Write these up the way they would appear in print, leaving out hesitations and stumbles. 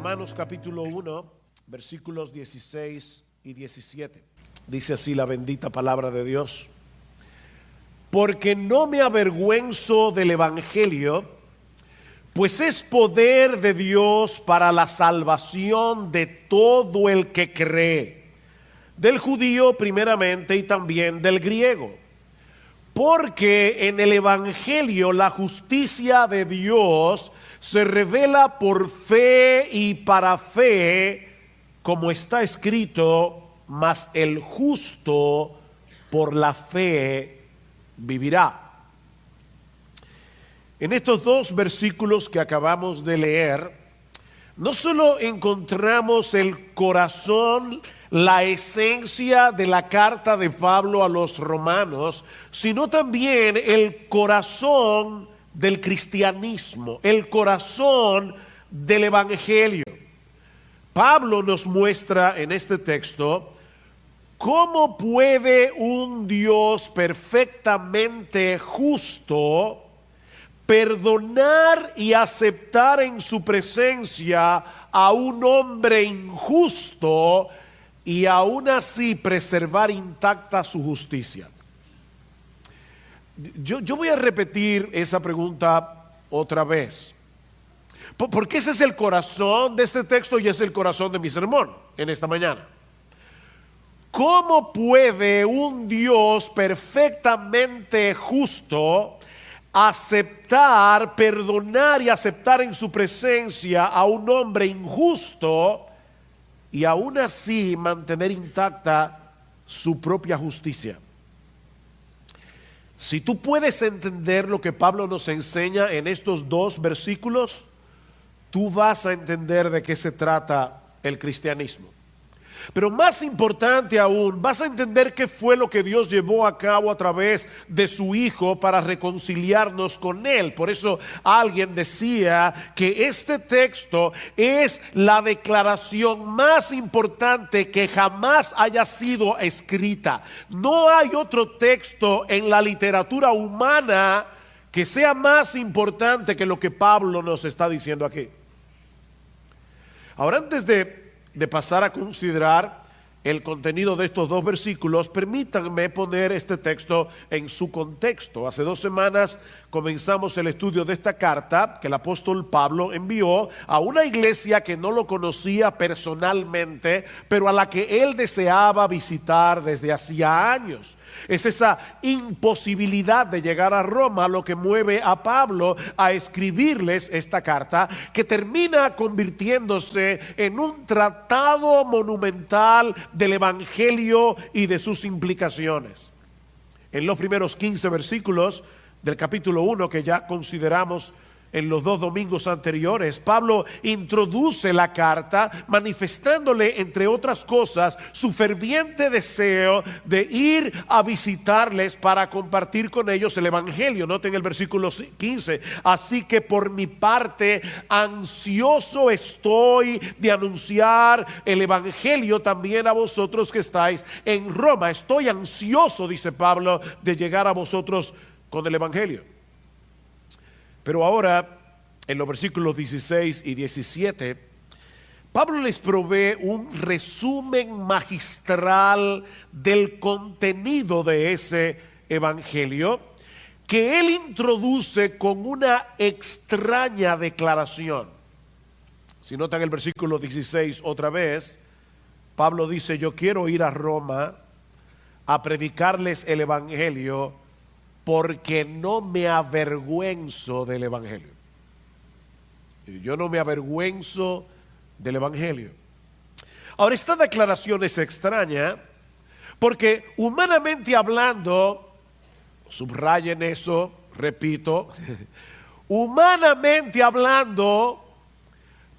Romanos capítulo 1, versículos 16 y 17. Dice así la bendita palabra de Dios. Porque no me avergüenzo del evangelio, pues es poder de Dios para la salvación de todo el que cree, del judío primeramente y también del griego. Porque en el evangelio la justicia de Dios se revela por fe y para fe, como está escrito, mas el justo por la fe vivirá. En estos dos versículos que acabamos de leer, no solo encontramos el corazón, la esencia de la carta de Pablo a los romanos, sino también el corazón del cristianismo, el corazón del evangelio. Pablo nos muestra en este texto cómo puede un Dios perfectamente justo perdonar y aceptar en su presencia a un hombre injusto y aún así preservar intacta su justicia. Yo voy a repetir esa pregunta otra vez, porque ese es el corazón de este texto y es el corazón de mi sermón en esta mañana. ¿Cómo puede un Dios perfectamente justo aceptar, perdonar y aceptar en su presencia a un hombre injusto y aún así mantener intacta su propia justicia? Si tú puedes entender lo que Pablo nos enseña en estos dos versículos, tú vas a entender de qué se trata el cristianismo. Pero más importante aún, vas a entender qué fue lo que Dios llevó a cabo a través de su Hijo para reconciliarnos con Él. Por eso alguien decía que este texto es la declaración más importante que jamás haya sido escrita. No hay otro texto en la literatura humana que sea más importante que lo que Pablo nos está diciendo aquí. Ahora, antes de pasar a considerar el contenido de estos dos versículos, permítanme poner este texto en su contexto. Hace 2 semanas comenzamos el estudio de esta carta que el apóstol Pablo envió a una iglesia que no lo conocía personalmente, pero a la que él deseaba visitar desde hacía años. Es esa imposibilidad de llegar a Roma lo que mueve a Pablo a escribirles esta carta, que termina convirtiéndose en un tratado monumental del evangelio y de sus implicaciones. En los primeros 15 versículos del capítulo 1 que ya consideramos en los 2 domingos anteriores, Pablo introduce la carta manifestándole, entre otras cosas, su ferviente deseo de ir a visitarles para compartir con ellos el evangelio. Noten el versículo 15: así que por mi parte ansioso estoy de anunciar el evangelio también a vosotros que estáis en Roma. Estoy ansioso, dice Pablo, de llegar a vosotros con el evangelio. Pero ahora, en los versículos 16 y 17, Pablo les provee un resumen magistral del contenido de ese evangelio, que él introduce con una extraña declaración. Si notan el versículo 16 otra vez, Pablo dice: yo quiero ir a Roma a predicarles el evangelio, porque no me avergüenzo del evangelio. Yo no me avergüenzo del evangelio. Ahora, esta declaración es extraña porque, humanamente hablando, subrayen eso, repito, humanamente hablando,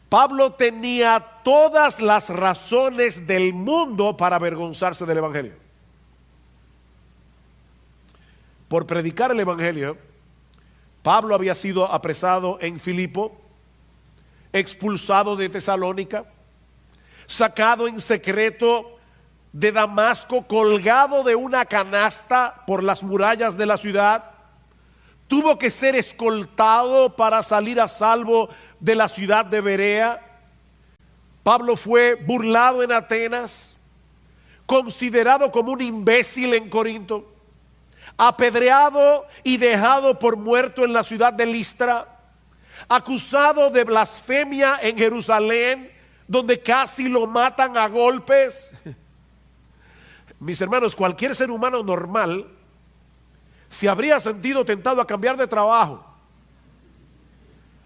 Pablo tenía todas las razones del mundo para avergonzarse del evangelio. Por predicar el evangelio, Pablo había sido apresado en Filipo, expulsado de Tesalónica, sacado en secreto de Damasco, colgado de una canasta por las murallas de la ciudad. Tuvo que ser escoltado para salir a salvo de la ciudad de Berea. Pablo fue burlado en Atenas, considerado como un imbécil en Corinto, apedreado y dejado por muerto en la ciudad de Listra, acusado de blasfemia en Jerusalén, donde casi lo matan a golpes. Mis hermanos, cualquier ser humano normal se habría sentido tentado a cambiar de trabajo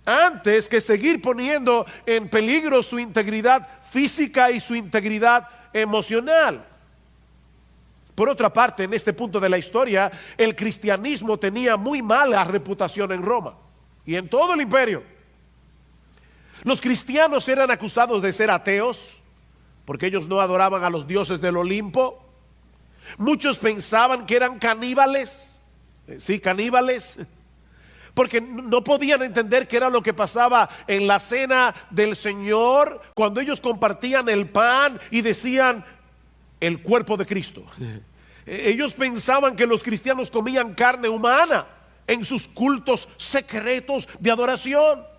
antes que seguir poniendo en peligro su integridad física y su integridad emocional. Por otra parte, en este punto de la historia, el cristianismo tenía muy mala reputación en Roma y en todo el imperio. Los cristianos eran acusados de ser ateos porque ellos no adoraban a los dioses del Olimpo. Muchos pensaban que eran caníbales, sí, caníbales, porque no podían entender qué era lo que pasaba en la cena del Señor cuando ellos compartían el pan y decían el cuerpo de Cristo. Ellos pensaban que los cristianos comían carne humana en sus cultos secretos de adoración.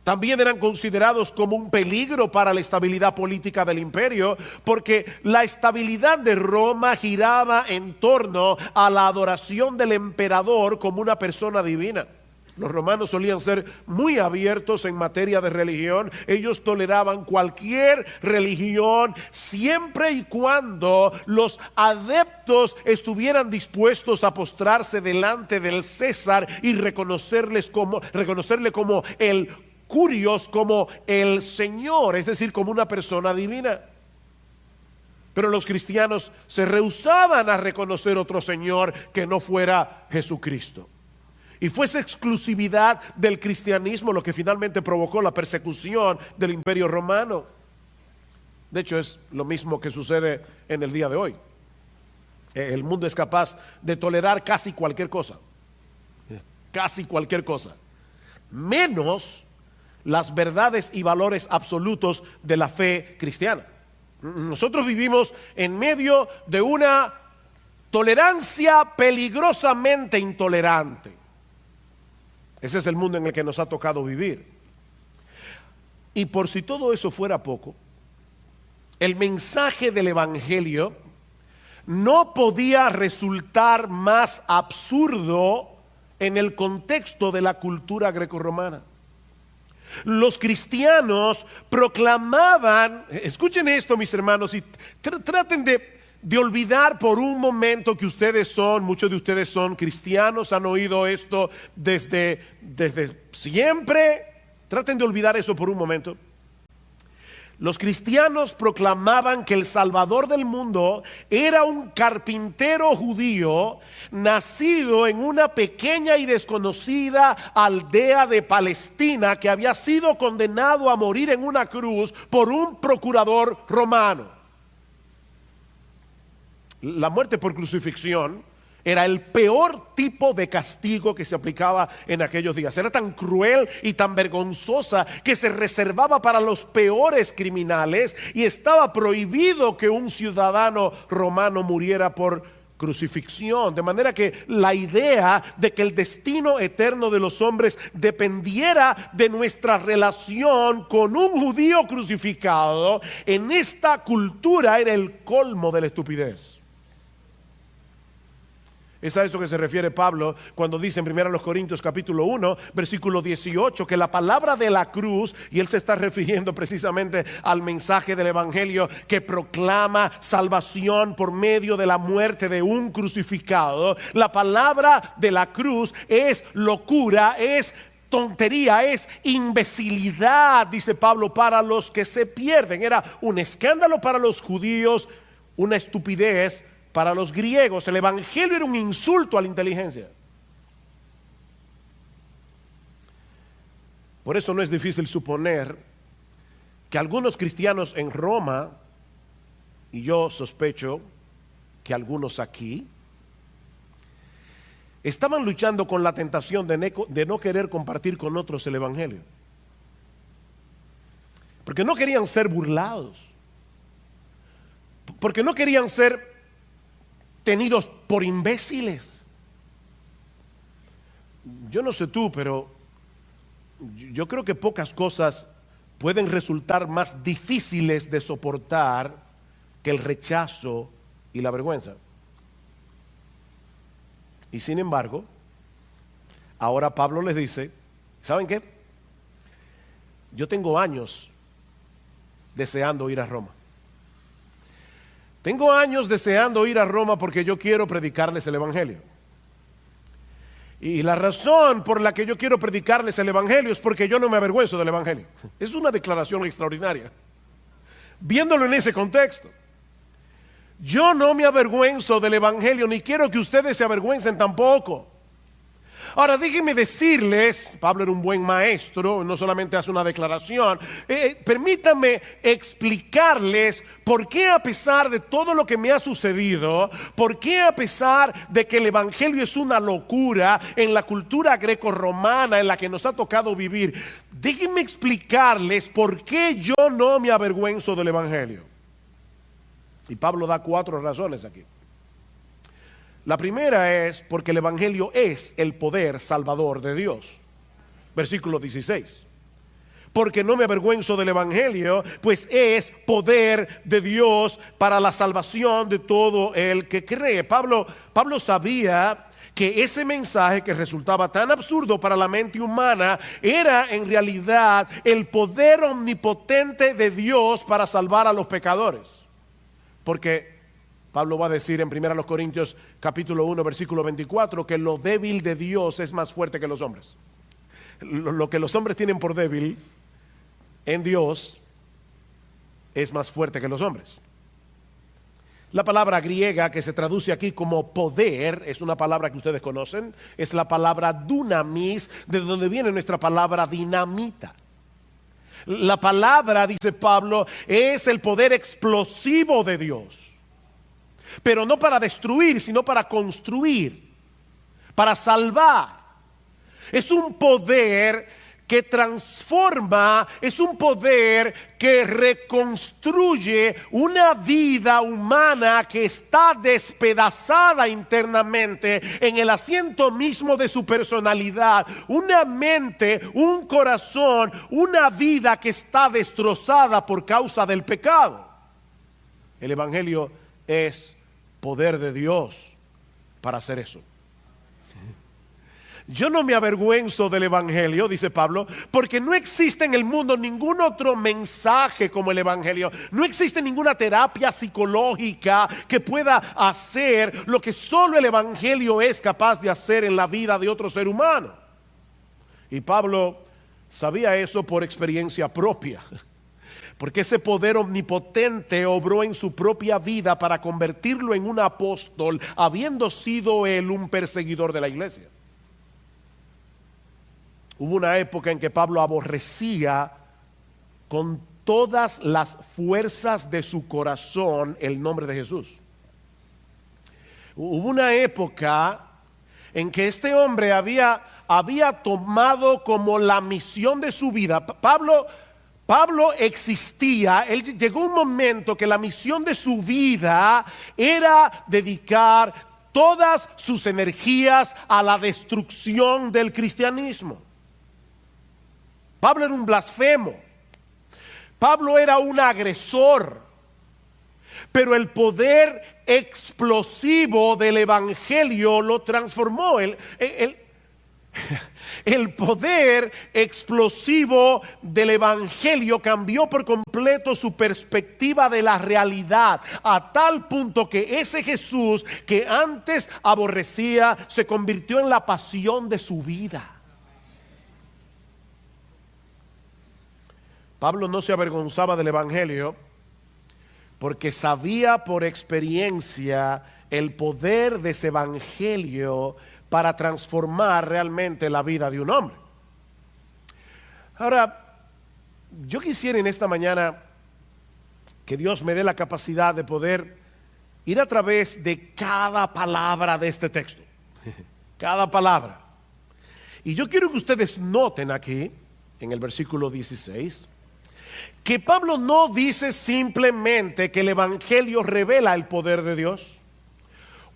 También eran considerados como un peligro para la estabilidad política del imperio, porque la estabilidad de Roma giraba en torno a la adoración del emperador como una persona divina. Los romanos solían ser muy abiertos en materia de religión. Ellos toleraban cualquier religión siempre y cuando los adeptos estuvieran dispuestos a postrarse delante del César y reconocerle como el Curios, como el Señor, es decir, como una persona divina. Pero los cristianos se rehusaban a reconocer otro Señor que no fuera Jesucristo. Y fue esa exclusividad del cristianismo lo que finalmente provocó la persecución del imperio romano. De hecho, es lo mismo que sucede en el día de hoy. El mundo es capaz de tolerar casi cualquier cosa, menos las verdades y valores absolutos de la fe cristiana. Nosotros vivimos en medio de una tolerancia peligrosamente intolerante. Ese es el mundo en el que nos ha tocado vivir. Y por si todo eso fuera poco, el mensaje del Evangelio no podía resultar más absurdo en el contexto de la cultura grecorromana. Los cristianos proclamaban, escuchen esto mis hermanos, y traten de olvidar por un momento que muchos de ustedes son cristianos, han oído esto desde siempre. Traten de olvidar eso por un momento. Los cristianos proclamaban que el Salvador del mundo era un carpintero judío nacido en una pequeña y desconocida aldea de Palestina que había sido condenado a morir en una cruz por un procurador romano. La muerte por crucifixión era el peor tipo de castigo que se aplicaba en aquellos días. Era tan cruel y tan vergonzosa que se reservaba para los peores criminales y estaba prohibido que un ciudadano romano muriera por crucifixión. De manera que la idea de que el destino eterno de los hombres dependiera de nuestra relación con un judío crucificado en esta cultura era el colmo de la estupidez. Es a eso que se refiere Pablo cuando dice en 1 Corintios capítulo 1, versículo 18, que la palabra de la cruz, y él se está refiriendo precisamente al mensaje del Evangelio que proclama salvación por medio de la muerte de un crucificado. La palabra de la cruz es locura, es tontería, es imbecilidad, dice Pablo, para los que se pierden. Era un escándalo para los judíos, una estupidez para los griegos. El Evangelio era un insulto a la inteligencia. Por eso no es difícil suponer que algunos cristianos en Roma, y yo sospecho que algunos aquí, estaban luchando con la tentación de no querer compartir con otros el Evangelio. Porque no querían ser burlados. Porque no querían ser tenidos por imbéciles. Yo no sé tú, pero yo creo que pocas cosas pueden resultar más difíciles de soportar que el rechazo y la vergüenza. Y sin embargo, ahora Pablo les dice, ¿saben qué? Yo tengo años deseando ir a Roma. Tengo años deseando ir a Roma porque yo quiero predicarles el Evangelio. Y la razón por la que yo quiero predicarles el Evangelio es porque yo no me avergüenzo del Evangelio. Es una declaración extraordinaria. Viéndolo en ese contexto. Yo no me avergüenzo del Evangelio, ni quiero que ustedes se avergüencen tampoco. Ahora déjenme decirles, Pablo era un buen maestro, no solamente hace una declaración, permítanme explicarles por qué a pesar de todo lo que me ha sucedido, por qué a pesar de que el Evangelio es una locura en la cultura greco-romana en la que nos ha tocado vivir, déjenme explicarles por qué yo no me avergüenzo del Evangelio. Y Pablo da 4 razones aquí. La primera es porque el Evangelio es el poder salvador de Dios. Versículo 16. Porque no me avergüenzo del Evangelio, pues es poder de Dios para la salvación de todo el que cree. Pablo sabía que ese mensaje que resultaba tan absurdo para la mente humana era en realidad el poder omnipotente de Dios para salvar a los pecadores. Porque Pablo va a decir en 1 Corintios capítulo 1 versículo 24 que lo débil de Dios es más fuerte que los hombres. Lo que los hombres tienen por débil en Dios es más fuerte que los hombres. La palabra griega que se traduce aquí como poder es una palabra que ustedes conocen, es la palabra dunamis, de donde viene nuestra palabra dinamita. La palabra, dice Pablo, es el poder explosivo de Dios, pero no para destruir, sino para construir, para salvar. Es un poder que transforma, es un poder que reconstruye una vida humana que está despedazada internamente en el asiento mismo de su personalidad, una mente, un corazón, una vida que está destrozada por causa del pecado. El Evangelio es poder de Dios para hacer eso. Yo no me avergüenzo del Evangelio, dice Pablo, porque no existe en el mundo ningún otro mensaje como el Evangelio. No existe ninguna terapia psicológica que pueda hacer lo que solo el Evangelio es capaz de hacer en la vida de otro ser humano. Y Pablo sabía eso por experiencia propia, porque ese poder omnipotente obró en su propia vida para convertirlo en un apóstol, habiendo sido él un perseguidor de la iglesia. Hubo una época en que Pablo aborrecía con todas las fuerzas de su corazón el nombre de Jesús. Hubo una época en que este hombre había tomado como la misión de su vida. Pablo existía, llegó un momento que la misión de su vida era dedicar todas sus energías a la destrucción del cristianismo. Pablo era un blasfemo. Pablo era un agresor. Pero el poder explosivo del Evangelio lo transformó. El poder explosivo del Evangelio cambió por completo su perspectiva de la realidad, a tal punto que ese Jesús que antes aborrecía se convirtió en la pasión de su vida. Pablo no se avergonzaba del Evangelio porque sabía por experiencia el poder de ese Evangelio para transformar realmente la vida de un hombre. Ahora, yo quisiera en esta mañana que Dios me dé la capacidad de poder ir a través de cada palabra de este texto. Cada palabra. Y yo quiero que ustedes noten aquí, en el versículo 16, que Pablo no dice simplemente que el Evangelio revela el poder de Dios,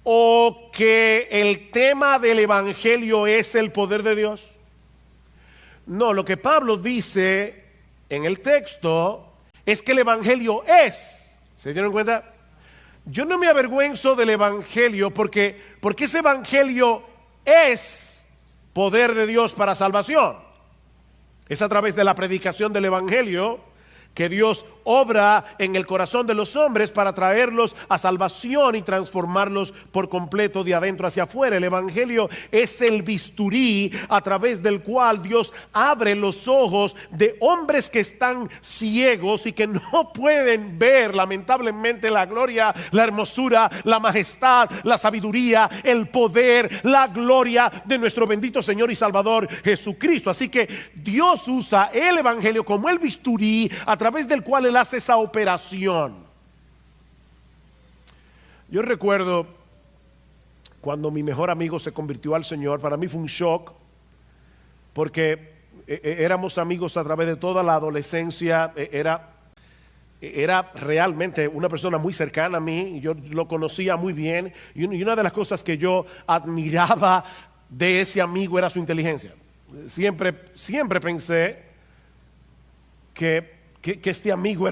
o que el tema del Evangelio es el poder de Dios. No, lo que Pablo dice en el texto es que el Evangelio es. ¿Se dieron cuenta? Yo no me avergüenzo del Evangelio porque ese Evangelio es poder de Dios para salvación. Es a través de la predicación del Evangelio que Dios obra en el corazón de los hombres para traerlos a salvación y transformarlos por completo de adentro hacia afuera. El Evangelio es el bisturí a través del cual Dios abre los ojos de hombres que están ciegos y que no pueden ver lamentablemente la gloria, la hermosura, la majestad, la sabiduría, el poder, la gloria de nuestro bendito Señor y Salvador Jesucristo. Así que Dios usa el Evangelio como el bisturí a través del cual Él hace esa operación. Yo recuerdo cuando mi mejor amigo se convirtió al Señor. Para mí fue un shock porque éramos amigos a través de toda la adolescencia. Era realmente una persona muy cercana a mí, yo lo conocía muy bien, y una de las cosas que yo admiraba de ese amigo era su inteligencia. Siempre pensé que este amigo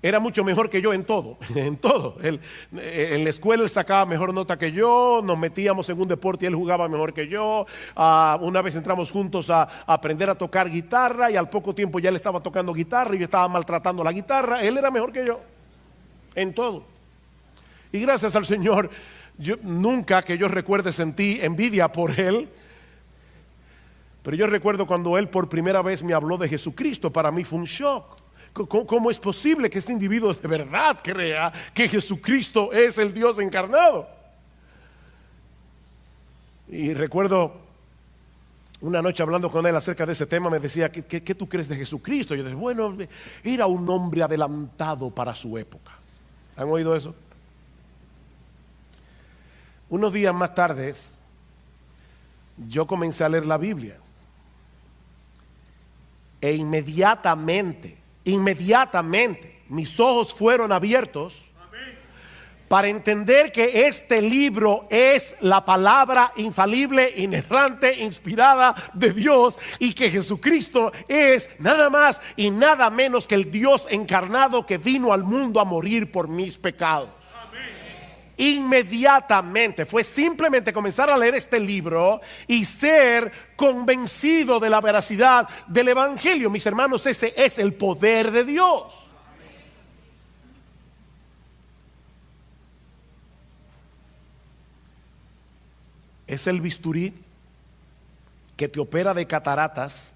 era mucho mejor que yo en todo, en todo. En la escuela él sacaba mejor nota que yo, nos metíamos en un deporte y él jugaba mejor que yo. Una vez entramos juntos a aprender a tocar guitarra y al poco tiempo ya él estaba tocando guitarra y yo estaba maltratando la guitarra. Él era mejor que yo en todo. Y gracias al Señor, yo nunca que yo recuerde sentí envidia por él. Pero yo recuerdo cuando él por primera vez me habló de Jesucristo. Para mí fue un shock. ¿Cómo es posible que este individuo de verdad crea que Jesucristo es el Dios encarnado? Y recuerdo una noche hablando con él acerca de ese tema, me decía, ¿qué tú crees de Jesucristo? Yo decía, bueno, era un hombre adelantado para su época. ¿Han oído eso? Unos días más tarde, yo comencé a leer la Biblia. E inmediatamente, mis ojos fueron abiertos para entender que este libro es la palabra infalible, inerrante, inspirada de Dios, y que Jesucristo es nada más y nada menos que el Dios encarnado que vino al mundo a morir por mis pecados. Inmediatamente fue simplemente comenzar a leer este libro y ser convencido de la veracidad del Evangelio. Mis hermanos, ese es el poder de Dios. Es el bisturí que te opera de cataratas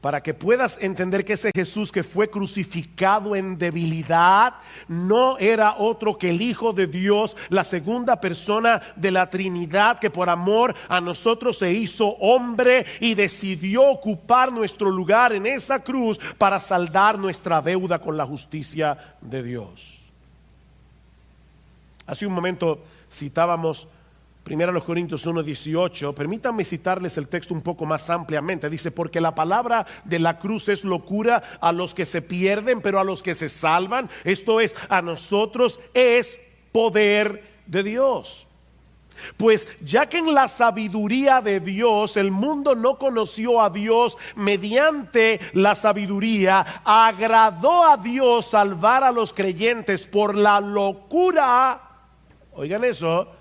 para que puedas entender que ese Jesús que fue crucificado en debilidad no era otro que el Hijo de Dios, la segunda persona de la Trinidad, que por amor a nosotros se hizo hombre y decidió ocupar nuestro lugar en esa cruz para saldar nuestra deuda con la justicia de Dios. Hace un momento citábamos 1 Corintios 1:18, permítanme citarles el texto un poco más ampliamente. Dice, porque la palabra de la cruz es locura a los que se pierden, pero a los que se salvan, esto es, a nosotros es poder de Dios. Pues ya que en la sabiduría de Dios el mundo no conoció a Dios mediante la sabiduría, agradó a Dios salvar a los creyentes por la locura, oigan eso,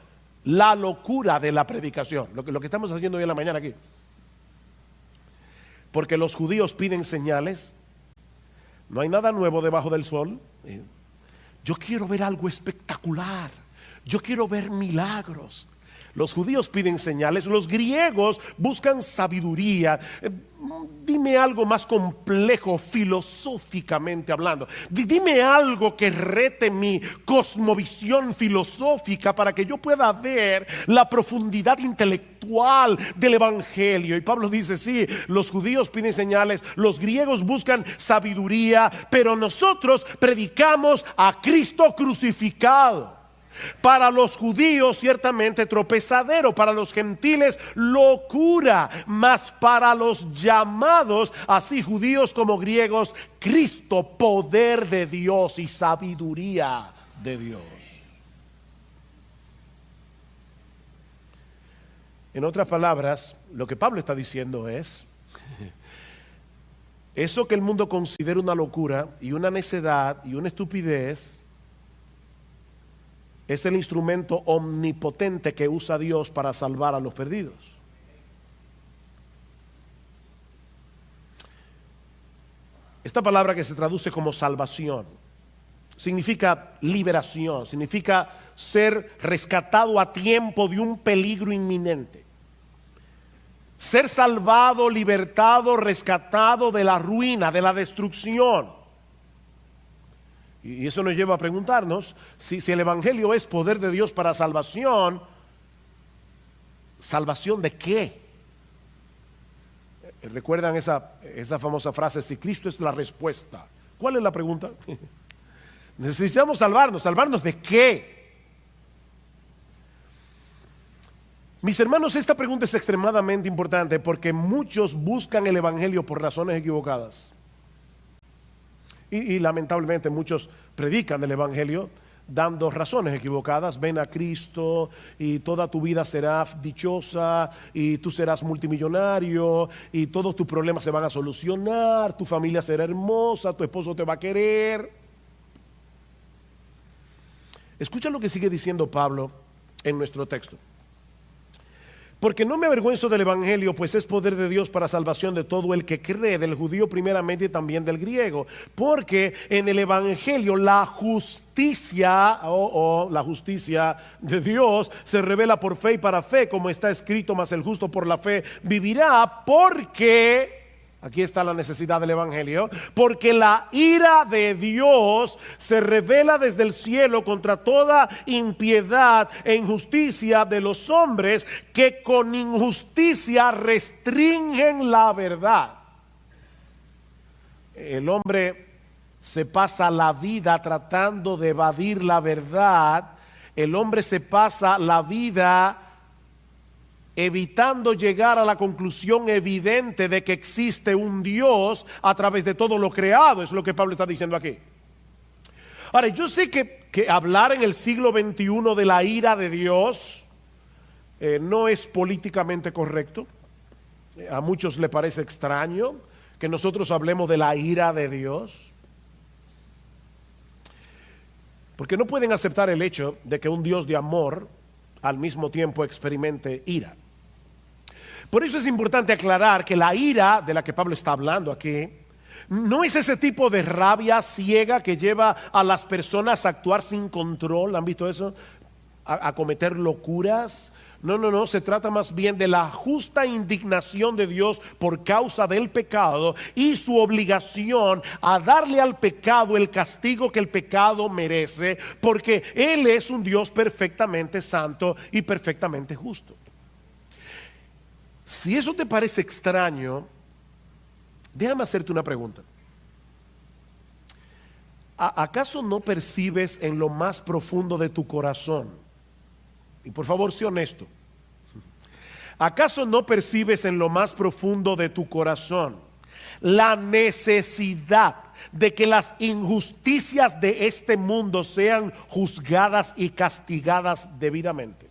la locura de la predicación, lo que estamos haciendo hoy en la mañana aquí. Porque los judíos piden señales, no hay nada nuevo debajo del sol. Yo quiero ver algo espectacular, yo quiero ver milagros. Los judíos piden señales, los griegos buscan sabiduría. Dime algo más complejo filosóficamente hablando. Dime algo que rete mi cosmovisión filosófica para que yo pueda ver la profundidad intelectual del Evangelio. Y Pablo dice, sí, los judíos piden señales, los griegos buscan sabiduría, pero nosotros predicamos a Cristo crucificado. Para los judíos ciertamente tropezadero, para los gentiles locura, mas para los llamados, así judíos como griegos, Cristo, poder de Dios y sabiduría de Dios. En otras palabras, lo que Pablo está diciendo es, Eso que el mundo considera una locura y una necedad y una estupidez, es el instrumento omnipotente que usa Dios para salvar a los perdidos. Esta palabra que se traduce como salvación significa liberación, significa ser rescatado a tiempo de un peligro inminente. Ser salvado, libertado, rescatado de la ruina, de la destrucción. Y eso nos lleva a preguntarnos si el Evangelio es poder de Dios para salvación, ¿salvación de qué? ¿Recuerdan esa famosa frase? Si Cristo es la respuesta, ¿cuál es la pregunta? Necesitamos salvarnos. ¿Salvarnos de qué? Mis hermanos, esta pregunta es extremadamente importante porque muchos buscan el Evangelio por razones equivocadas. Y lamentablemente muchos predican el Evangelio dando razones equivocadas. Ven a Cristo y toda tu vida será dichosa y tú serás multimillonario y todos tus problemas se van a solucionar, tu familia será hermosa, tu esposo te va a querer. Escucha lo que sigue diciendo Pablo en nuestro texto. Porque no me avergüenzo del Evangelio, pues es poder de Dios para salvación de todo el que cree, del judío primeramente y también del griego. Porque en el Evangelio la justicia, la justicia de Dios se revela por fe y para fe, como está escrito, mas el justo por la fe vivirá, porque... Aquí está la necesidad del Evangelio. Porque la ira de Dios se revela desde el cielo contra toda impiedad e injusticia de los hombres que con injusticia restringen la verdad. El hombre se pasa la vida tratando de evadir la verdad. El hombre se pasa la vida evitando llegar a la conclusión evidente de que existe un Dios a través de todo lo creado. Es lo que Pablo está diciendo aquí. Ahora, yo sé que hablar en el siglo XXI de la ira de Dios no es políticamente correcto. A muchos le parece extraño que nosotros hablemos de la ira de Dios, porque no pueden aceptar el hecho de que un Dios de amor al mismo tiempo experimente ira. Por eso es importante aclarar que la ira de la que Pablo está hablando aquí no es ese tipo de rabia ciega que lleva a las personas a actuar sin control. ¿Han visto eso? A cometer locuras. No, se trata más bien de la justa indignación de Dios por causa del pecado y su obligación a darle al pecado el castigo que el pecado merece, porque Él es un Dios perfectamente santo y perfectamente justo. Si eso te parece extraño, déjame hacerte una pregunta. ¿Acaso no percibes en lo más profundo de tu corazón? Y por favor, sé honesto. ¿Acaso no percibes en lo más profundo de tu corazón la necesidad de que las injusticias de este mundo sean juzgadas y castigadas debidamente?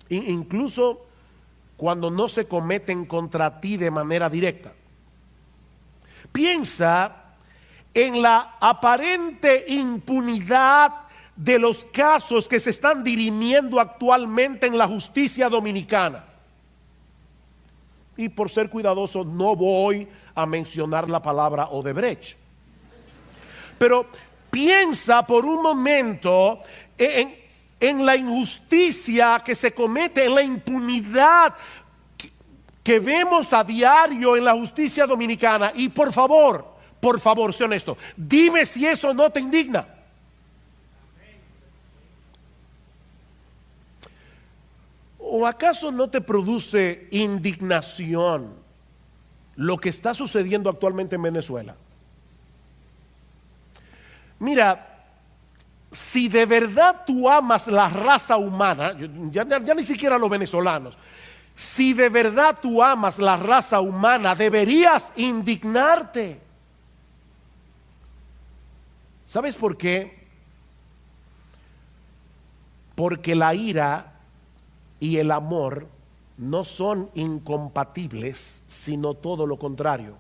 Incluso cuando no se cometen contra ti de manera directa. Piensa en la aparente impunidad de los casos que se están dirimiendo actualmente en la justicia dominicana. Y por ser cuidadoso no voy a mencionar la palabra Odebrecht. Pero piensa por un momento en la injusticia que se comete, en la impunidad que vemos a diario en la justicia dominicana. Y por favor, sé honesto, dime si eso no te indigna. ¿O acaso no te produce indignación lo que está sucediendo actualmente en Venezuela? Mira, si de verdad tú amas la raza humana, ya ni siquiera los venezolanos, si de verdad tú amas la raza humana, deberías indignarte. ¿Sabes por qué? Porque la ira y el amor no son incompatibles, sino todo lo contrario.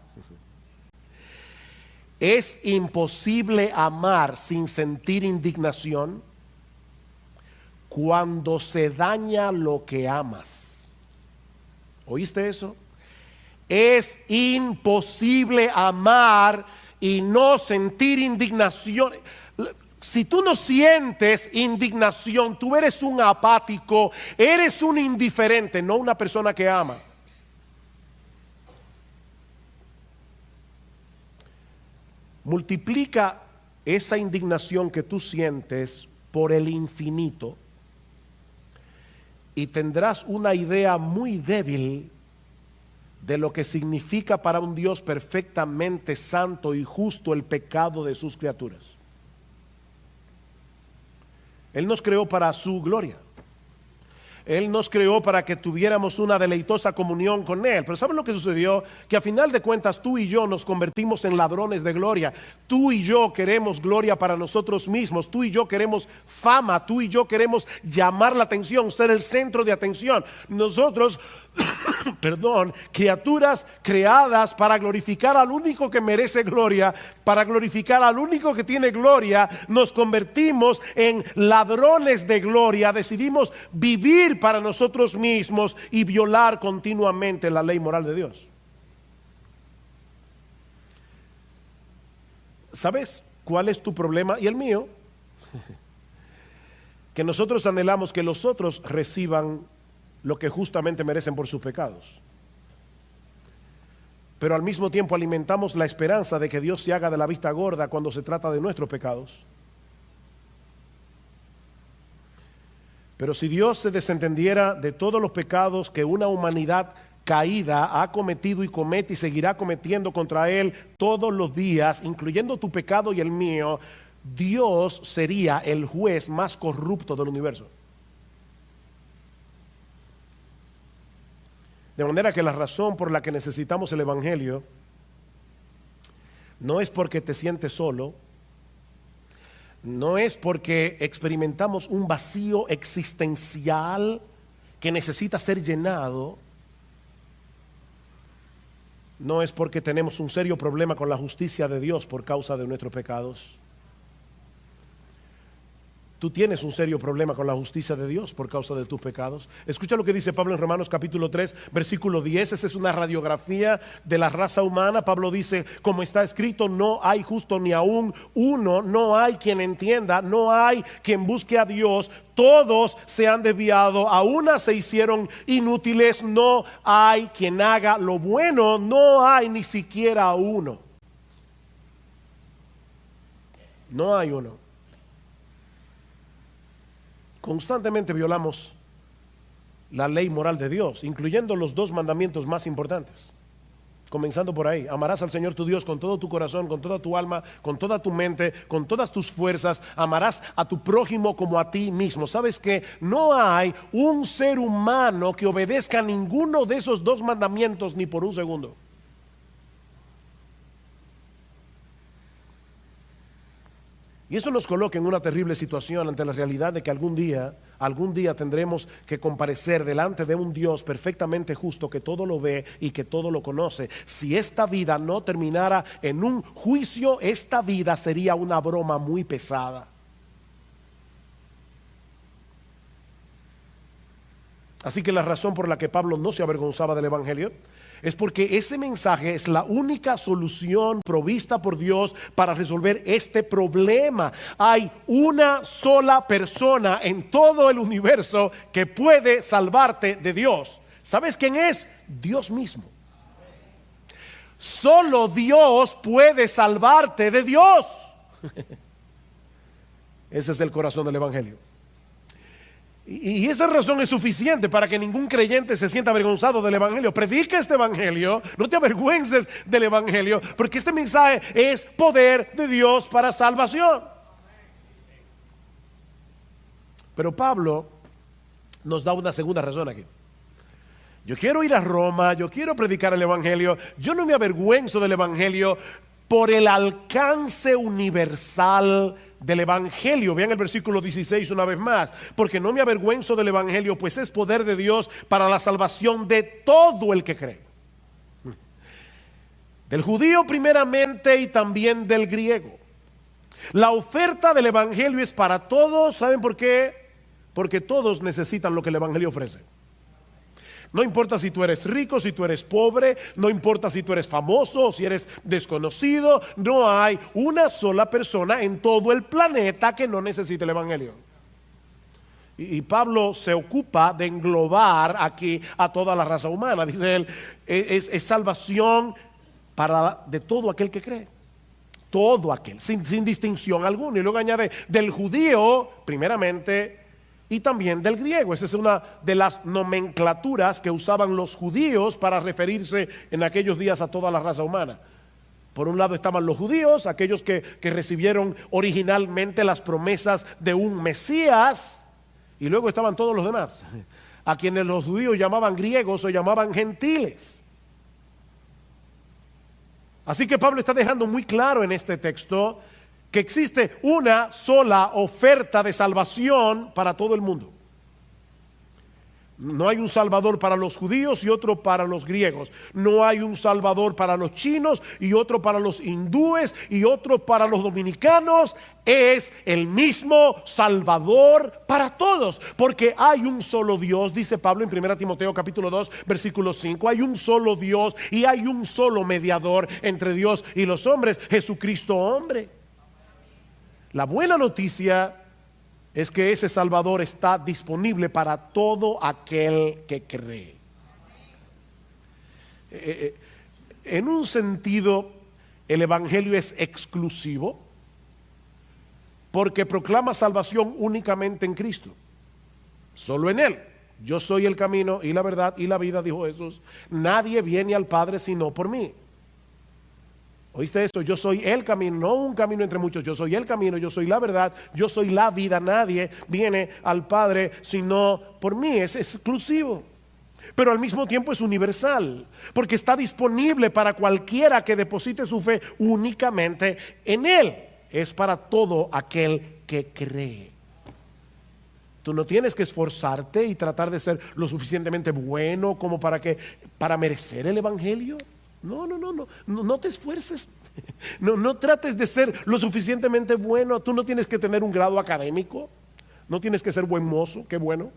Es imposible amar sin sentir indignación cuando se daña lo que amas. ¿Oíste eso? Es imposible amar y no sentir indignación. Si tú no sientes indignación, tú eres un apático, eres un indiferente, no una persona que ama. Multiplica esa indignación que tú sientes por el infinito y tendrás una idea muy débil de lo que significa para un Dios perfectamente santo y justo el pecado de sus criaturas. Él nos creó para su gloria. Él nos creó para que tuviéramos una deleitosa comunión con Él. Pero ¿saben lo que sucedió? Que a final de cuentas tú y yo nos convertimos en ladrones de gloria. Tú y yo queremos gloria para nosotros mismos. Tú y yo queremos fama. Tú y yo queremos llamar la atención, ser el centro de atención. Nosotros, criaturas creadas para glorificar al único que merece gloria, para glorificar al único que tiene gloria, nos convertimos en ladrones de gloria. Decidimos vivir para nosotros mismos y violar continuamente la ley moral de Dios. ¿Sabes cuál es tu problema y el mío? Que nosotros anhelamos que los otros reciban lo que justamente merecen por sus pecados, pero al mismo tiempo alimentamos la esperanza de que Dios se haga de la vista gorda cuando se trata de nuestros pecados. Pero si Dios se desentendiera de todos los pecados que una humanidad caída ha cometido y comete y seguirá cometiendo contra Él todos los días, incluyendo tu pecado y el mío, Dios sería el juez más corrupto del universo. De manera que la razón por la que necesitamos el Evangelio no es porque te sientes solo, no es porque experimentamos un vacío existencial que necesita ser llenado, no es porque tenemos un serio problema con la justicia de Dios por causa de nuestros pecados. Tú tienes un serio problema con la justicia de Dios por causa de tus pecados. Escucha lo que dice Pablo en Romanos capítulo 3, versículo 10. Esa es una radiografía de la raza humana. Pablo dice, como está escrito, no hay justo ni aún uno, no hay quien entienda, no hay quien busque a Dios. Todos se han desviado, a una se hicieron inútiles, no hay quien haga lo bueno, no hay ni siquiera uno. No hay uno. Constantemente violamos la ley moral de Dios, incluyendo los dos mandamientos más importantes. Comenzando por ahí, amarás al Señor tu Dios con todo tu corazón, con toda tu alma, con toda tu mente, con todas tus fuerzas. Amarás a tu prójimo como a ti mismo. ¿Sabes que no hay un ser humano que obedezca a ninguno de esos dos mandamientos ni por un segundo? Y eso nos coloca en una terrible situación ante la realidad de que algún día tendremos que comparecer delante de un Dios perfectamente justo que todo lo ve y que todo lo conoce. Si esta vida no terminara en un juicio, esta vida sería una broma muy pesada. Así que la razón por la que Pablo no se avergonzaba del Evangelio es porque ese mensaje es la única solución provista por Dios para resolver este problema. Hay una sola persona en todo el universo que puede salvarte de Dios. ¿Sabes quién es? Dios mismo. Solo Dios puede salvarte de Dios. Ese es el corazón del Evangelio. Y esa razón es suficiente para que ningún creyente se sienta avergonzado del Evangelio. Predica este Evangelio, no te avergüences del Evangelio, porque este mensaje es poder de Dios para salvación. Pero Pablo nos da una segunda razón aquí. Yo quiero ir a Roma, yo quiero predicar el Evangelio, yo no me avergüenzo del Evangelio por el alcance universal del evangelio. Vean el versículo 16 una vez más. Porque no me avergüenzo del evangelio, pues es poder de Dios para la salvación de todo el que cree. Del judío primeramente y también del griego. La oferta del evangelio es para todos. ¿Saben por qué? Porque todos necesitan lo que el evangelio ofrece. No importa si tú eres rico, si tú eres pobre, no importa si tú eres famoso o si eres desconocido, no hay una sola persona en todo el planeta que no necesite el evangelio. Y Pablo se ocupa de englobar aquí a toda la raza humana. Dice él, es salvación de todo aquel que cree. Todo aquel, sin distinción alguna. Y luego añade, del judío primeramente y también del griego. Esa es una de las nomenclaturas que usaban los judíos para referirse en aquellos días a toda la raza humana. Por un lado estaban los judíos, aquellos que recibieron originalmente las promesas de un Mesías, y luego estaban todos los demás, a quienes los judíos llamaban griegos o llamaban gentiles. Así que Pablo está dejando muy claro en este texto que existe una sola oferta de salvación para todo el mundo. No hay un salvador para los judíos y otro para los griegos. No hay un salvador para los chinos y otro para los hindúes y otro para los dominicanos. Es el mismo salvador para todos, porque hay un solo Dios, dice Pablo en 1 Timoteo capítulo 2 versículo 5. Hay un solo Dios y hay un solo mediador entre Dios y los hombres, Jesucristo hombre. La buena noticia es que ese Salvador está disponible para todo aquel que cree. En un sentido, el evangelio es exclusivo porque proclama salvación únicamente en Cristo, solo en Él. Yo soy el camino y la verdad y la vida, dijo Jesús. Nadie viene al Padre sino por mí. ¿Oíste esto? Yo soy el camino, no un camino entre muchos. Yo soy el camino, yo soy la verdad, yo soy la vida. Nadie viene al Padre sino por mí. Es exclusivo, pero al mismo tiempo es universal, porque está disponible para cualquiera que deposite su fe únicamente en Él. Es para todo aquel que cree. Tú no tienes que esforzarte y tratar de ser lo suficientemente bueno como para merecer el evangelio. No te esfuerces. No trates de ser lo suficientemente bueno. Tú no tienes que tener un grado académico. No tienes que ser buen mozo, qué bueno.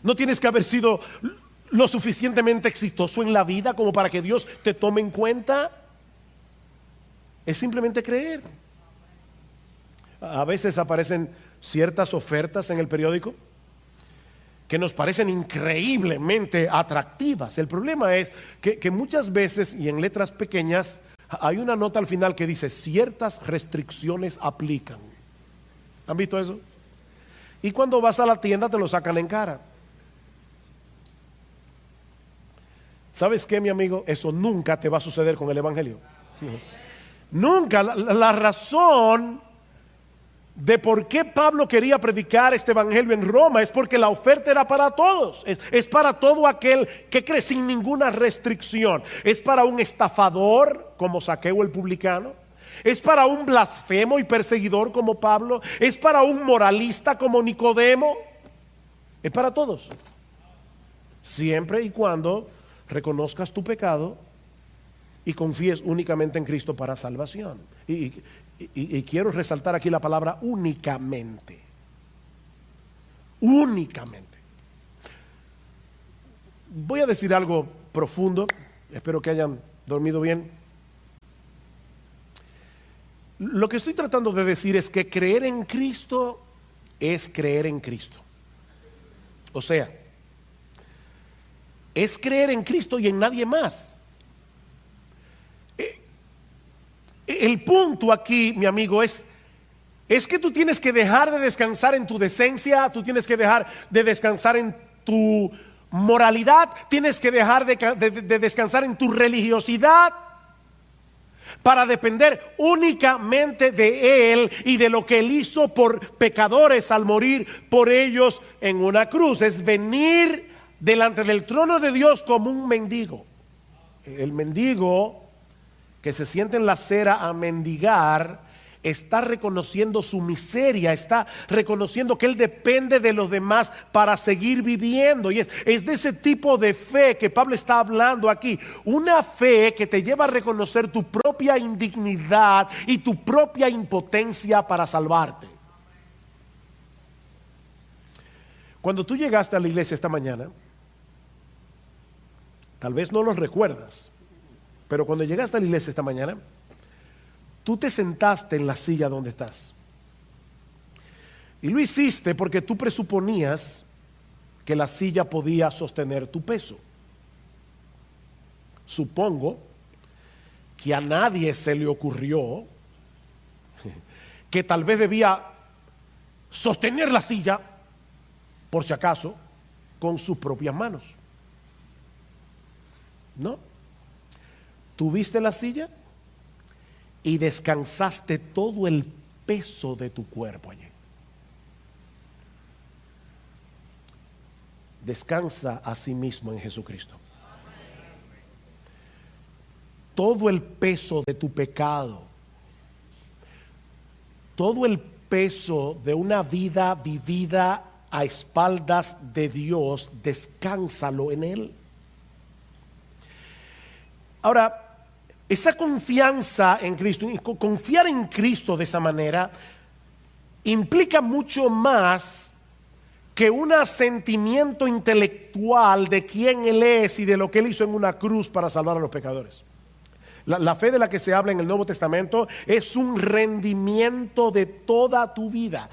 No tienes que haber sido lo suficientemente exitoso en la vida como para que Dios te tome en cuenta. Es simplemente creer. A veces aparecen ciertas ofertas en el periódico que nos parecen increíblemente atractivas. El problema es que muchas veces, y en letras pequeñas, hay una nota al final que dice ciertas restricciones aplican. ¿Han visto eso? Y cuando vas a la tienda te lo sacan en cara. ¿Sabes qué, mi amigo? Eso nunca te va a suceder con el evangelio. Nunca. La razón de por qué Pablo quería predicar este evangelio en Roma es porque la oferta era para todos. Es para todo aquel que cree sin ninguna restricción. Es para un estafador como Zaqueo el publicano. Es para un blasfemo y perseguidor como Pablo. Es para un moralista como Nicodemo. Es para todos. Siempre y cuando reconozcas tu pecado y confíes únicamente en Cristo para salvación. Y quiero resaltar aquí la palabra únicamente. Únicamente. Voy a decir algo profundo. Espero que hayan dormido bien. Lo que estoy tratando de decir es que creer en Cristo es creer en Cristo. O sea, es creer en Cristo y en nadie más. El punto aquí, mi amigo, es que tú tienes que dejar de descansar en tu decencia, tú tienes que dejar de descansar en tu moralidad, tienes que dejar de descansar en tu religiosidad para depender únicamente de Él y de lo que Él hizo por pecadores al morir por ellos en una cruz. Es venir delante del trono de Dios como un mendigo. El mendigo que se siente en la acera a mendigar está reconociendo su miseria, está reconociendo que él depende de los demás para seguir viviendo. Y es de ese tipo de fe que Pablo está hablando aquí. Una fe que te lleva a reconocer tu propia indignidad y tu propia impotencia para salvarte. Cuando tú llegaste a la iglesia esta mañana, tal vez no lo recuerdas, pero cuando llegaste a la iglesia esta mañana, tú te sentaste en la silla donde estás. Y lo hiciste porque tú presuponías que la silla podía sostener tu peso. Supongo que a nadie se le ocurrió que tal vez debía sostener la silla, por si acaso, con sus propias manos. ¿No? ¿Tuviste la silla? Y descansaste todo el peso de tu cuerpo allí. Descansa a sí mismo en Jesucristo. Todo el peso de tu pecado, todo el peso de una vida vivida a espaldas de Dios, descánsalo en Él. Ahora, esa confianza en Cristo, confiar en Cristo de esa manera, implica mucho más que un asentimiento intelectual de quién Él es y de lo que Él hizo en una cruz para salvar a los pecadores. La fe de la que se habla en el Nuevo Testamento es un rendimiento de toda tu vida.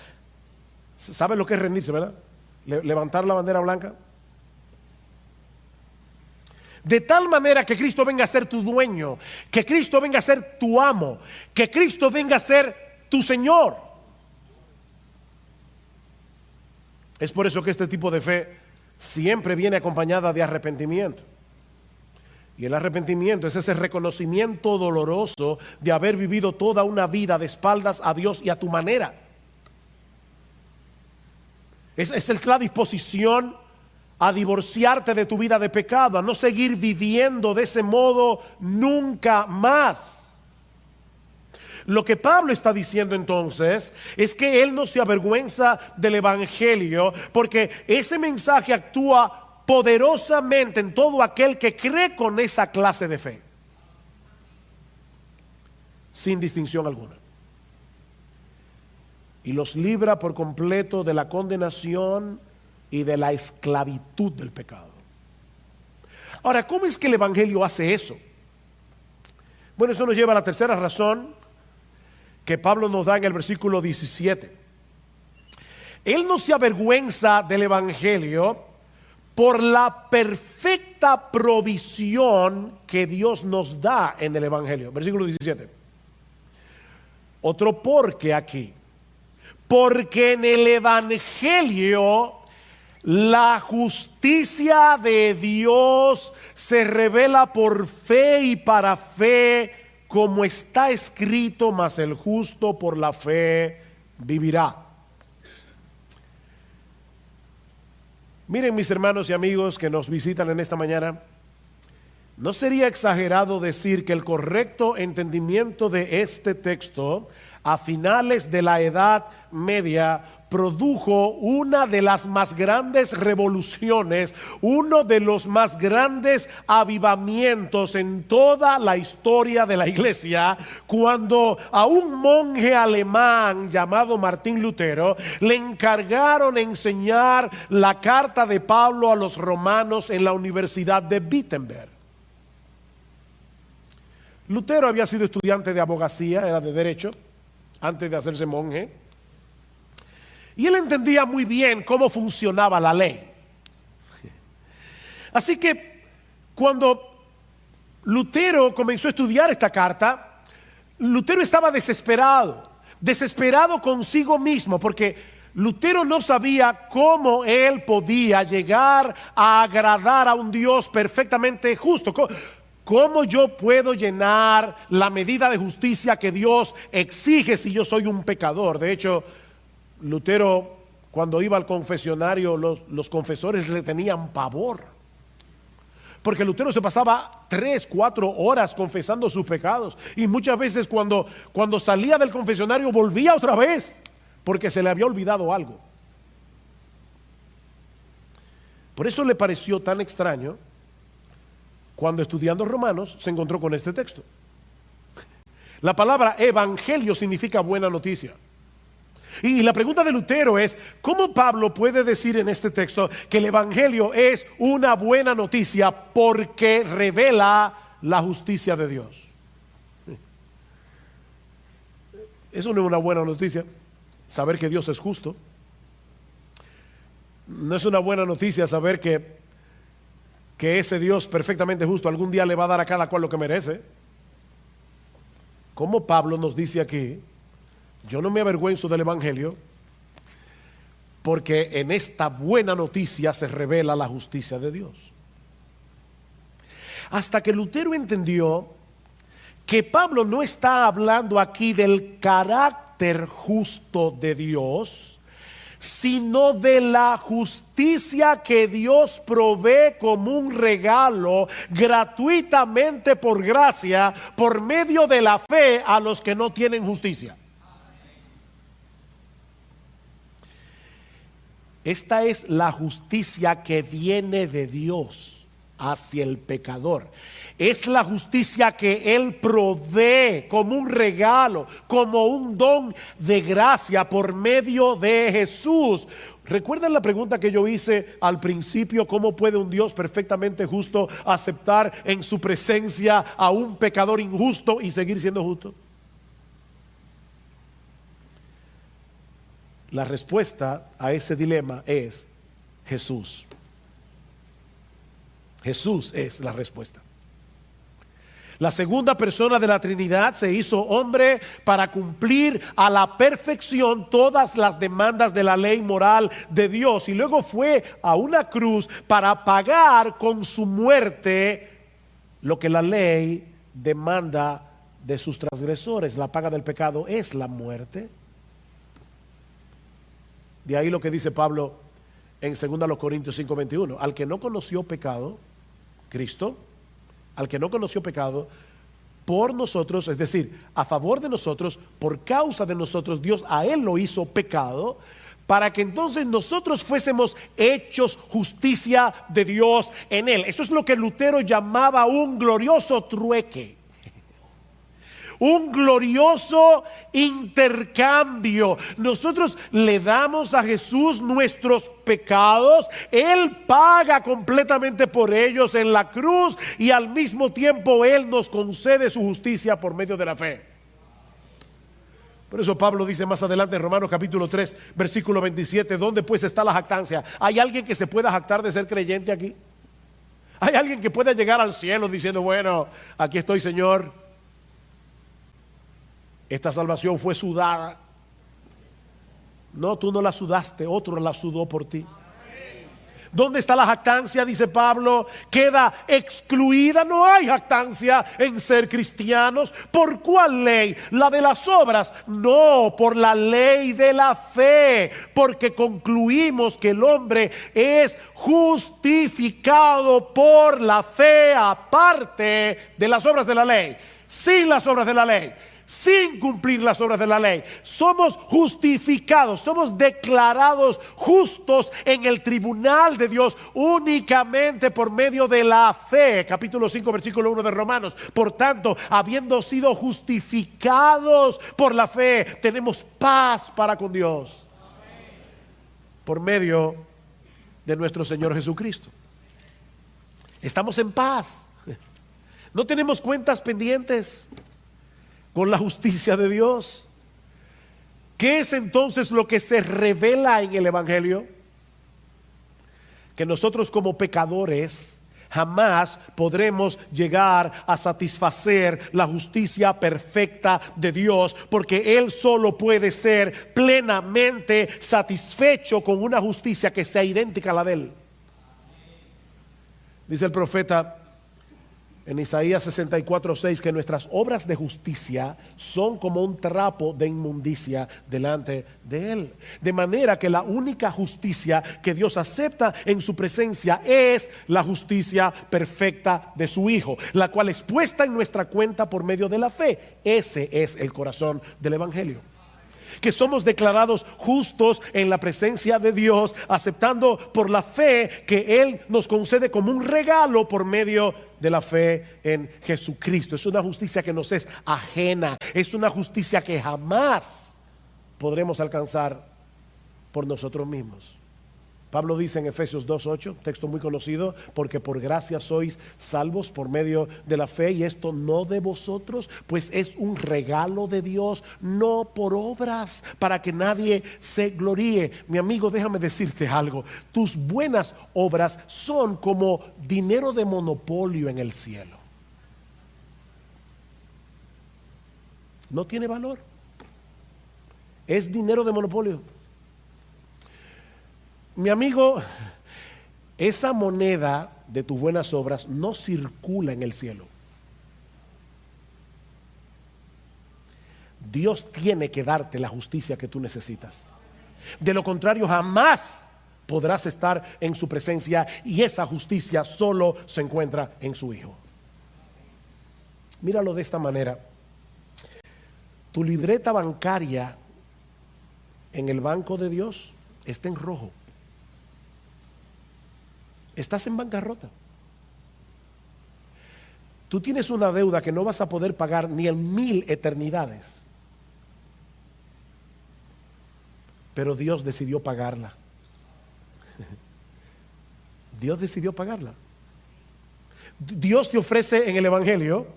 ¿Sabes lo que es rendirse, verdad? Levantar la bandera blanca. De tal manera que Cristo venga a ser tu dueño, que Cristo venga a ser tu amo, que Cristo venga a ser tu Señor. Es por eso que este tipo de fe siempre viene acompañada de arrepentimiento. Y el arrepentimiento es ese reconocimiento doloroso de haber vivido toda una vida de espaldas a Dios y a tu manera. Es la disposición a divorciarte de tu vida de pecado, a no seguir viviendo de ese modo nunca más. Lo que Pablo está diciendo entonces es que él no se avergüenza del evangelio, porque ese mensaje actúa poderosamente en todo aquel que cree con esa clase de fe, sin distinción alguna, y los libra por completo de la condenación y de la esclavitud del pecado. Ahora, ¿cómo es que el evangelio hace eso? Bueno, eso nos lleva a la tercera razón que Pablo nos da en el versículo 17. Él no se avergüenza del evangelio por la perfecta provisión que Dios nos da en el evangelio. Versículo 17. Otro porque aquí. Porque en el evangelio la justicia de Dios se revela por fe y para fe, como está escrito, mas el justo por la fe vivirá. Miren, mis hermanos y amigos que nos visitan en esta mañana, no sería exagerado decir que el correcto entendimiento de este texto a finales de la Edad Media produjo una de las más grandes revoluciones, uno de los más grandes avivamientos en toda la historia de la iglesia, cuando a un monje alemán llamado Martín Lutero le encargaron enseñar la carta de Pablo a los romanos en la Universidad de Wittenberg. Lutero había sido estudiante de abogacía, era de derecho, antes de hacerse monje. Y él entendía muy bien cómo funcionaba la ley. Así que cuando Lutero comenzó a estudiar esta carta, Lutero estaba desesperado consigo mismo, porque Lutero no sabía cómo él podía llegar a agradar a un Dios perfectamente justo. ¿Cómo yo puedo llenar la medida de justicia que Dios exige si yo soy un pecador? De hecho, Lutero, cuando iba al confesionario, los confesores le tenían pavor, porque Lutero se pasaba 3, 4 horas confesando sus pecados, y muchas veces cuando salía del confesionario volvía otra vez porque se le había olvidado algo. Por eso le pareció tan extraño cuando, estudiando Romanos, se encontró con este texto. La palabra evangelio significa buena noticia. Y la pregunta de Lutero es: ¿cómo Pablo puede decir en este texto que el evangelio es una buena noticia porque revela la justicia de Dios? Eso no es una buena noticia, saber que Dios es justo. No es una buena noticia saber que ese Dios perfectamente justo algún día le va a dar a cada cual lo que merece. Como Pablo nos dice aquí: yo no me avergüenzo del evangelio, porque en esta buena noticia se revela la justicia de Dios. Hasta que Lutero entendió que Pablo no está hablando aquí del carácter justo de Dios, sino de la justicia que Dios provee como un regalo gratuitamente por gracia, por medio de la fe a los que no tienen justicia. Esta es la justicia que viene de Dios hacia el pecador. Es la justicia que Él provee como un regalo, como un don de gracia por medio de Jesús. ¿Recuerdan la pregunta que yo hice al principio? ¿Cómo puede un Dios perfectamente justo aceptar en su presencia a un pecador injusto y seguir siendo justo? La respuesta a ese dilema es Jesús. Jesús es la respuesta. La segunda persona de la Trinidad se hizo hombre para cumplir a la perfección todas las demandas de la ley moral de Dios, y luego fue a una cruz para pagar con su muerte lo que la ley demanda de sus transgresores. La paga del pecado es la muerte. De ahí lo que dice Pablo en 2 Corintios 5:21: al que no conoció pecado, Cristo, al que no conoció pecado, por nosotros, es decir, a favor de nosotros, por causa de nosotros, Dios a él lo hizo pecado, para que entonces nosotros fuésemos hechos justicia de Dios en él. Eso es lo que Lutero llamaba un glorioso trueque. Un glorioso intercambio. Nosotros le damos a Jesús nuestros pecados, Él paga completamente por ellos en la cruz, y al mismo tiempo Él nos concede su justicia por medio de la fe. Por eso Pablo dice más adelante en Romanos capítulo 3 versículo 27: ¿dónde pues está la jactancia? ¿Hay alguien que se pueda jactar de ser creyente aquí? ¿Hay alguien que pueda llegar al cielo diciendo: bueno, aquí estoy, Señor, esta salvación fue sudada? No, tú no la sudaste, otro la sudó por ti. ¿Dónde está la jactancia? Dice Pablo, queda excluida. No hay jactancia en ser cristianos. ¿Por cuál ley? ¿La de las obras? No, por la ley de la fe, porque concluimos que el hombre es justificado por la fe aparte de las obras de la ley, sin las obras de la ley, sin cumplir las obras de la ley. Somos justificados, somos declarados justos en el tribunal de Dios únicamente por medio de la fe. Capítulo 5 versículo 1 de Romanos: por tanto, habiendo sido justificados por la fe, tenemos paz para con Dios por medio de nuestro Señor Jesucristo. Estamos en paz, no tenemos cuentas pendientes con la justicia de Dios. ¿Qué es entonces lo que se revela en el evangelio? Que nosotros como pecadores jamás podremos llegar a satisfacer la justicia perfecta de Dios, porque Él solo puede ser plenamente satisfecho con una justicia que sea idéntica a la de Él. Dice el profeta en Isaías 64:6 que nuestras obras de justicia son como un trapo de inmundicia delante de Él. De manera que la única justicia que Dios acepta en su presencia es la justicia perfecta de su Hijo, la cual es puesta en nuestra cuenta por medio de la fe. Ese es el corazón del Evangelio. Que somos declarados justos en la presencia de Dios, aceptando por la fe que Él nos concede como un regalo por medio de la fe en Jesucristo. Es una justicia que nos es ajena, es una justicia que jamás podremos alcanzar por nosotros mismos. Pablo dice en Efesios 2:8, texto muy conocido: porque por gracia sois salvos por medio de la fe, y esto no de vosotros, pues es un regalo de Dios, no por obras, para que nadie se gloríe. Mi amigo, déjame decirte algo: tus buenas obras son como dinero de monopolio en el cielo. No tiene valor, es dinero de monopolio. Mi amigo, esa moneda de tus buenas obras no circula en el cielo. Dios tiene que darte la justicia que tú necesitas. De lo contrario, jamás podrás estar en su presencia, y esa justicia solo se encuentra en su Hijo. Míralo de esta manera: tu libreta bancaria en el banco de Dios está en rojo. Estás en bancarrota. Tú tienes una deuda que no vas a poder pagar ni en 1000 eternidades. Pero Dios decidió pagarla. Dios decidió pagarla. Dios te ofrece en el Evangelio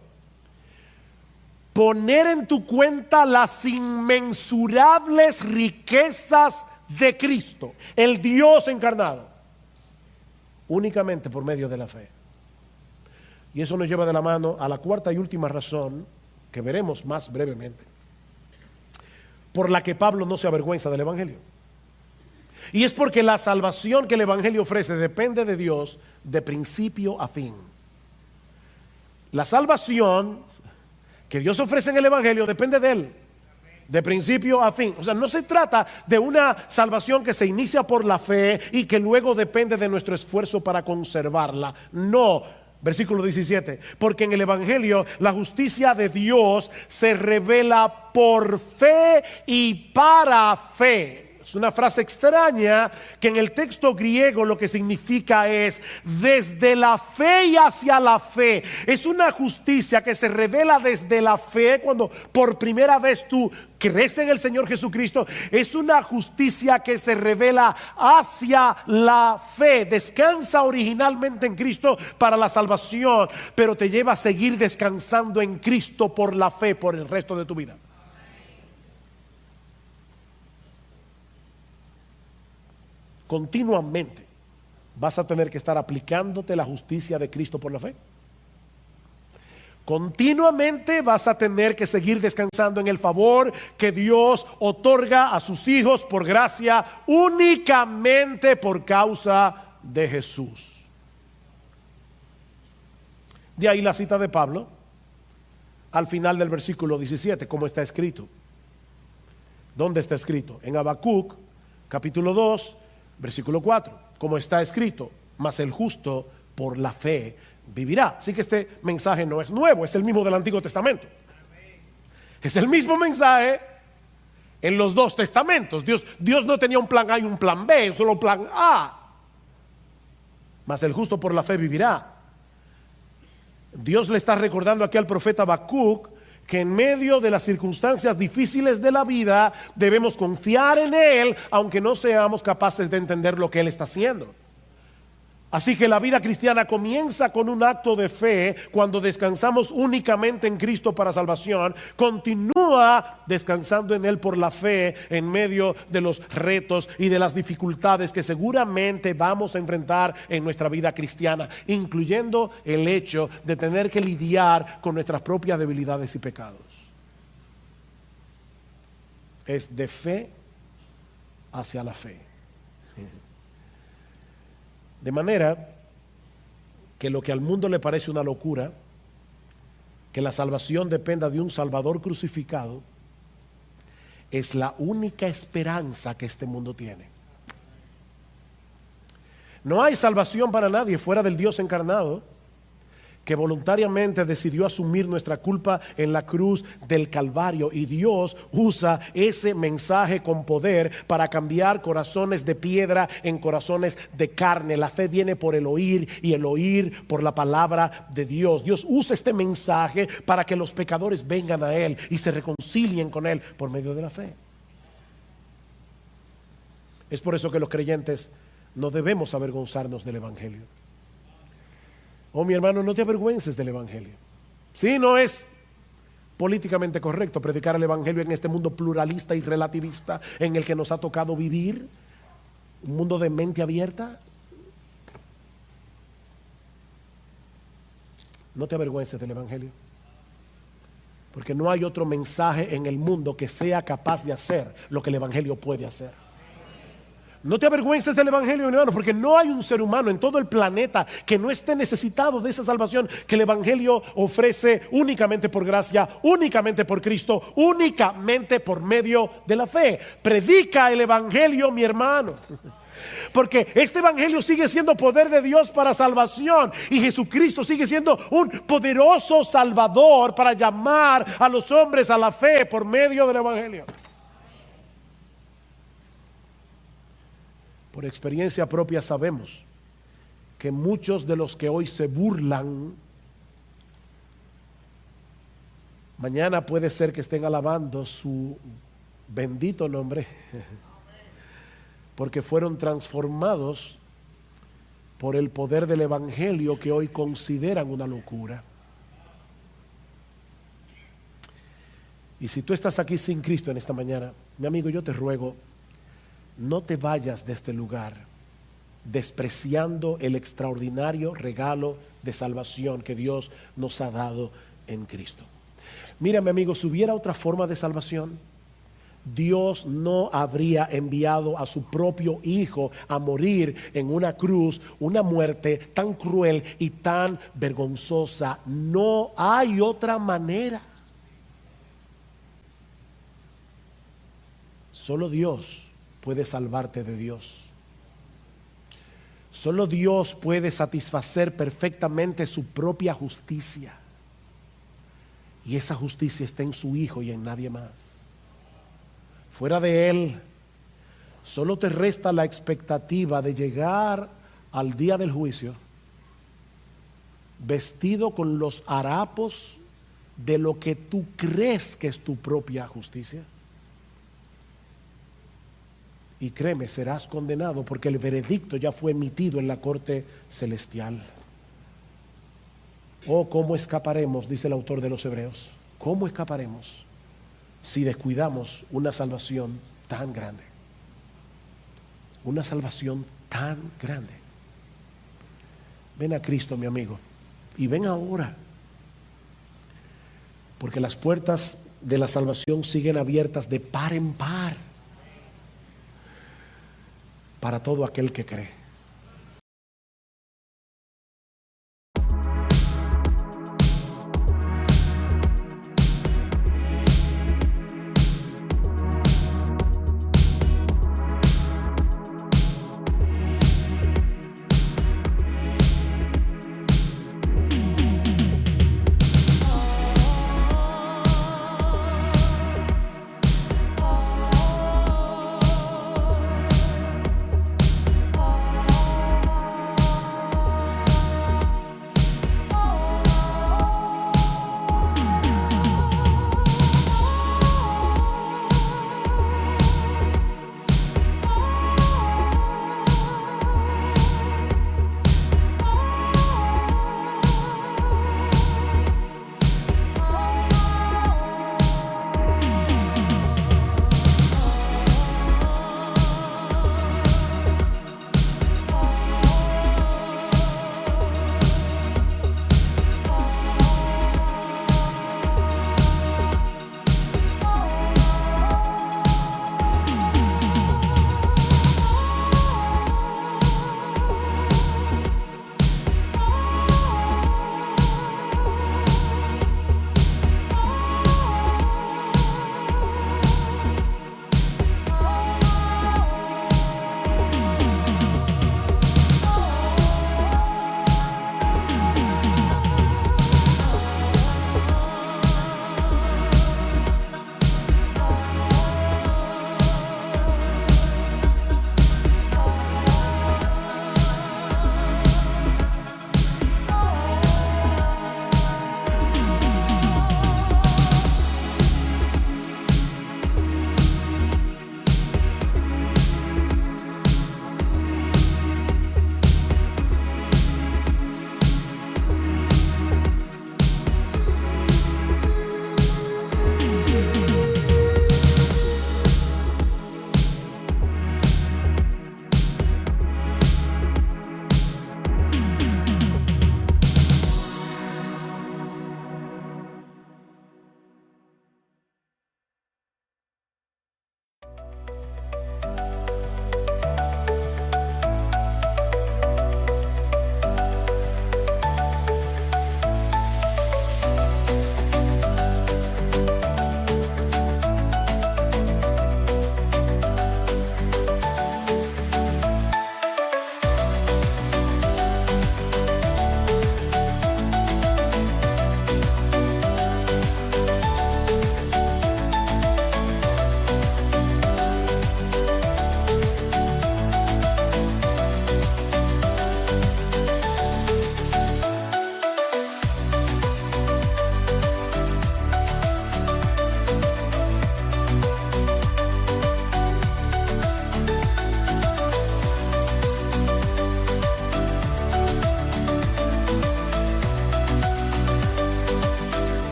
poner en tu cuenta las inmensurables riquezas de Cristo, el Dios encarnado, únicamente por medio de la fe. Y eso nos lleva de la mano a la cuarta y última razón, que veremos más brevemente, por la que Pablo no se avergüenza del Evangelio. Y es porque la salvación que el Evangelio ofrece depende de Dios de principio a fin. La salvación que Dios ofrece en el Evangelio depende de Él, de principio a fin. O sea, no se trata de una salvación que se inicia por la fe y que luego depende de nuestro esfuerzo para conservarla. No. Versículo 17: porque en el Evangelio la justicia de Dios se revela por fe y para fe. Es una frase extraña que en el texto griego lo que significa es desde la fe y hacia la fe. Es una justicia que se revela desde la fe cuando por primera vez tú crees en el Señor Jesucristo. Es una justicia que se revela hacia la fe. Descansa originalmente en Cristo para la salvación, pero te lleva a seguir descansando en Cristo por la fe por el resto de tu vida. Continuamente vas a tener que estar aplicándote la justicia de Cristo por la fe. Continuamente vas a tener que seguir descansando en el favor que Dios otorga a sus hijos por gracia, únicamente por causa de Jesús. De ahí la cita de Pablo al final del versículo 17, como está escrito. ¿Dónde está escrito? En Habacuc, capítulo 2, versículo 4, como está escrito: mas el justo por la fe vivirá. Así que este mensaje no es nuevo, es el mismo del Antiguo Testamento. Es el mismo mensaje en los dos testamentos. Dios no tenía un plan A y un plan B, solo un plan A. Mas el justo por la fe vivirá. Dios le está recordando aquí al profeta Habacuc que en medio de las circunstancias difíciles de la vida debemos confiar en Él, aunque no seamos capaces de entender lo que Él está haciendo. Así que la vida cristiana comienza con un acto de fe cuando descansamos únicamente en Cristo para salvación. Continúa descansando en Él por la fe en medio de los retos y de las dificultades que seguramente vamos a enfrentar en nuestra vida cristiana, incluyendo el hecho de tener que lidiar con nuestras propias debilidades y pecados. Es de fe hacia la fe. De manera que lo que al mundo le parece una locura, que la salvación dependa de un Salvador crucificado es la única esperanza que este mundo tiene. No hay salvación para nadie fuera del Dios encarnado, que voluntariamente decidió asumir nuestra culpa en la cruz del Calvario, y Dios usa ese mensaje con poder para cambiar corazones de piedra en corazones de carne. La fe viene por el oír y el oír por la palabra de Dios. Dios usa este mensaje para que los pecadores vengan a Él y se reconcilien con Él por medio de la fe. Es por eso que los creyentes no debemos avergonzarnos del Evangelio. Oh, mi hermano, no te avergüences del Evangelio. Sí, no es políticamente correcto predicar el Evangelio en este mundo pluralista y relativista en el que nos ha tocado vivir, un mundo de mente abierta. No te avergüences del Evangelio, porque no hay otro mensaje en el mundo que sea capaz de hacer lo que el Evangelio puede hacer. No te avergüences del Evangelio, mi hermano, porque no hay un ser humano en todo el planeta que no esté necesitado de esa salvación que el Evangelio ofrece únicamente por gracia, únicamente por Cristo, únicamente por medio de la fe. Predica el Evangelio, mi hermano, porque este Evangelio sigue siendo poder de Dios para salvación, y Jesucristo sigue siendo un poderoso Salvador para llamar a los hombres a la fe por medio del Evangelio. Por experiencia propia sabemos que muchos de los que hoy se burlan, mañana puede ser que estén alabando su bendito nombre, porque fueron transformados por el poder del Evangelio que hoy consideran una locura. Y si tú estás aquí sin Cristo en esta mañana, mi amigo, yo te ruego, no te vayas de este lugar despreciando el extraordinario regalo de salvación que Dios nos ha dado en Cristo. Mira, mi amigo, si hubiera otra forma de salvación, Dios no habría enviado a su propio Hijo a morir en una cruz, una muerte tan cruel y tan vergonzosa. No hay otra manera. Solo Dios puede salvarte de Dios. Solo Dios puede satisfacer perfectamente su propia justicia, y esa justicia está en su Hijo y en nadie más. Fuera de Él, solo te resta la expectativa de llegar al día del juicio vestido con los harapos de lo que tú crees que es tu propia justicia. Y créeme, serás condenado, porque el veredicto ya fue emitido en la corte celestial. Oh, ¿cómo escaparemos? Dice el autor de los Hebreos. ¿Cómo escaparemos si descuidamos una salvación tan grande? Una salvación tan grande. Ven a Cristo, mi amigo, y ven ahora, porque las puertas de la salvación siguen abiertas de par en par para todo aquel que cree.